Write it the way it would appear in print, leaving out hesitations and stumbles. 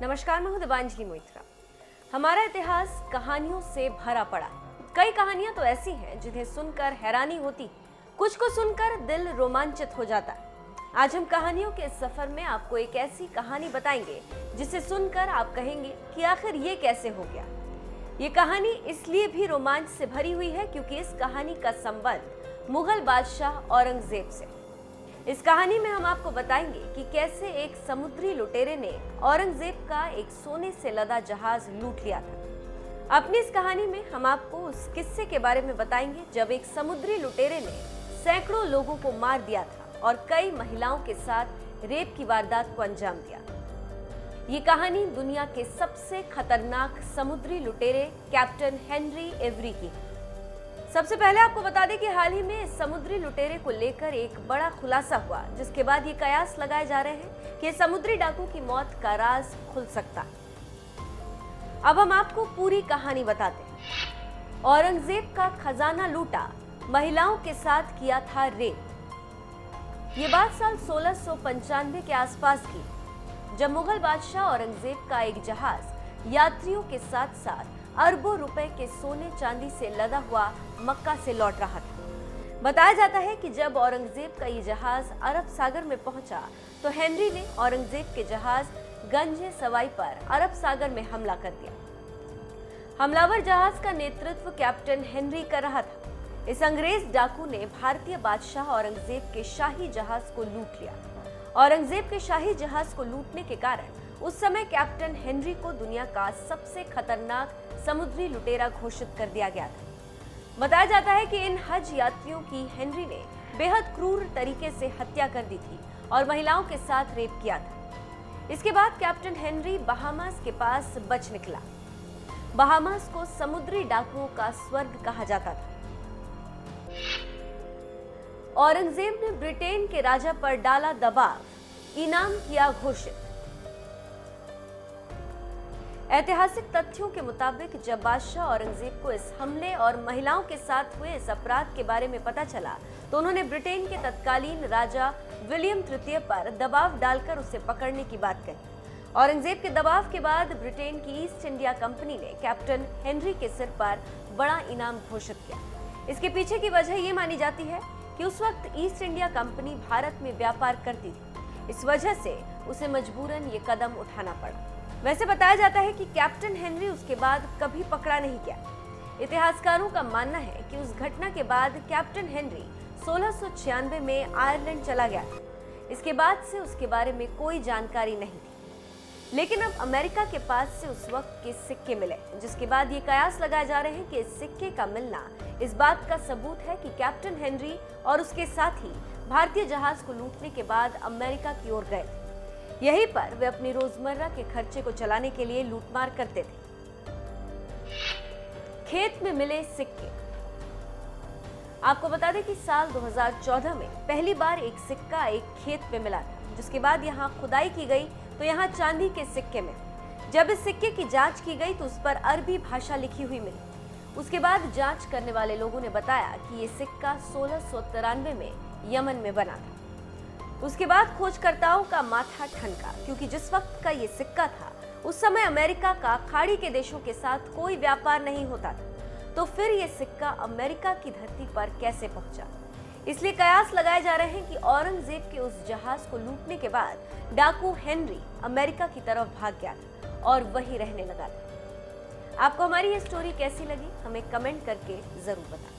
नमस्कार, मैं हूं दिवांजलि मोइत्रा। हमारा इतिहास कहानियों से भरा पड़ा। कई कहानियां तो ऐसी हैं जिन्हें सुनकर हैरानी होती, कुछ को सुनकर दिल रोमांचित हो जाता। आज हम कहानियों के इस सफर में आपको एक ऐसी कहानी बताएंगे जिसे सुनकर आप कहेंगे कि आखिर ये कैसे हो गया। ये कहानी इसलिए भी रोमांच से भरी हुई है क्योंकि इस कहानी का संबंध मुगल बादशाह औरंगजेब से। इस कहानी में हम आपको बताएंगे कि कैसे एक समुद्री लुटेरे ने औरंगजेब का एक सोने से लदा जहाज लूट लिया था। अपनी इस कहानी में हम आपको उस किस्से के बारे में बताएंगे जब एक समुद्री लुटेरे ने सैकड़ों लोगों को मार दिया था और कई महिलाओं के साथ रेप की वारदात को अंजाम दिया। ये कहानी दुनिया के सबसे खतरनाक समुद्री लुटेरे कैप्टन हेनरी एवरी की। सबसे पहले आपको बता दें कि हाल ही में समुद्री लुटेरे को लेकर एक बड़ा खुलासा हुआ, जिसके बाद ये कयास लगाए जा रहे हैं कि समुद्री डाकू की मौत का राज खुल सकता है। अब हम आपको पूरी कहानी बताते हैं। औरंगजेब का खजाना लूटा, महिलाओं के साथ किया था रेप। ये बात साल 1695 के आसपास की, जब मुगल बादशाह औरंगजेब का एक जहाज यात्रियों के साथ साथ अरबों रुपए के सोने चांदी से लदा हुआ मक्का से लौट रहा था। बताया जाता है कि जब औरंगजेब का ये जहाज अरब सागर में पहुंचा तो हेनरी ने औरंगजेब के जहाज गंजे सवाई पर अरब सागर में हमला कर दिया। हमलावर जहाज का नेतृत्व कैप्टन हेनरी कर रहा था। इस अंग्रेज डाकू ने भारतीय बादशाह औरंगजेब के शाही जहाज को लूट लिया। औरंगजेब के शाही जहाज को लूटने के कारण उस समय कैप्टन हेनरी को दुनिया का सबसे खतरनाक समुद्री लुटेरा घोषित कर दिया गया था। बताया जाता है कि इन हज यात्रियों की हेनरी ने बेहद क्रूर तरीके से हत्या कर दी थी और महिलाओं के साथ रेप किया था। इसके बाद कैप्टन हेनरी बहामास के पास बच निकला। बहामास को समुद्री डाकुओं का स्वर्ग कहा जाता था। औरंगजेब ने ब्रिटेन के राजा पर डाला दबाव, इनाम किया घोषित। ऐतिहासिक तथ्यों के मुताबिक जब बादशाह औरंगजेब को इस हमले और महिलाओं के साथ हुए इस अपराध के बारे में पता चला तो उन्होंने ब्रिटेन के तत्कालीन राजा विलियम तृतीय पर दबाव डालकर उसे पकड़ने की बात कही। औरंगजेब के दबाव के बाद ब्रिटेन की ईस्ट इंडिया कंपनी ने कैप्टन हेनरी के सिर पर बड़ा इनाम घोषित किया। इसके पीछे की वजह ये मानी जाती है कि उस वक्त ईस्ट इंडिया कंपनी भारत में व्यापार करती थी। इस वजह से उसे मजबूरन ये कदम उठाना पड़ा। वैसे बताया जाता है कि कैप्टन हेनरी उसके बाद कभी पकड़ा नहीं गया। इतिहासकारों का मानना है कि उस घटना के बाद कैप्टन हेनरी 1696 में आयरलैंड चला गया था। इसके बाद से उसके बारे में कोई जानकारी नहीं थी। लेकिन अब अमेरिका के पास से उस वक्त के सिक्के मिले, जिसके बाद ये कयास लगाए जा रहे हैं कि इस सिक्के का मिलना इस बात का सबूत है कि कैप्टन हेनरी और उसके साथी भारतीय जहाज को लूटने के बाद अमेरिका की ओर गए थे। यहीं पर वे अपनी रोजमर्रा के खर्चे को चलाने के लिए लूटमार करते थे। खेत में मिले सिक्के। आपको बता दें कि साल 2014 में पहली बार एक सिक्का एक खेत में मिला था, जिसके बाद यहाँ खुदाई की गई तो यहाँ चांदी के सिक्के मिले। जब इस सिक्के की जांच की गई तो उस पर अरबी भाषा लिखी हुई मिली। उसके बाद जांच करने वाले लोगों ने बताया कि ये सिक्का 1693 में यमन में बना था। उसके बाद खोजकर्ताओं का माथा ठनका, क्योंकि जिस वक्त का ये सिक्का था उस समय अमेरिका का खाड़ी के देशों के साथ कोई व्यापार नहीं होता था। तो फिर ये सिक्का अमेरिका की धरती पर कैसे पहुंचा? इसलिए कयास लगाए जा रहे हैं कि औरंगजेब के उस जहाज को लूटने के बाद डाकू हेनरी अमेरिका की तरफ भाग गया था और वहीं रहने लगा था। आपको हमारी ये स्टोरी कैसी लगी हमें कमेंट करके जरूर बताएं।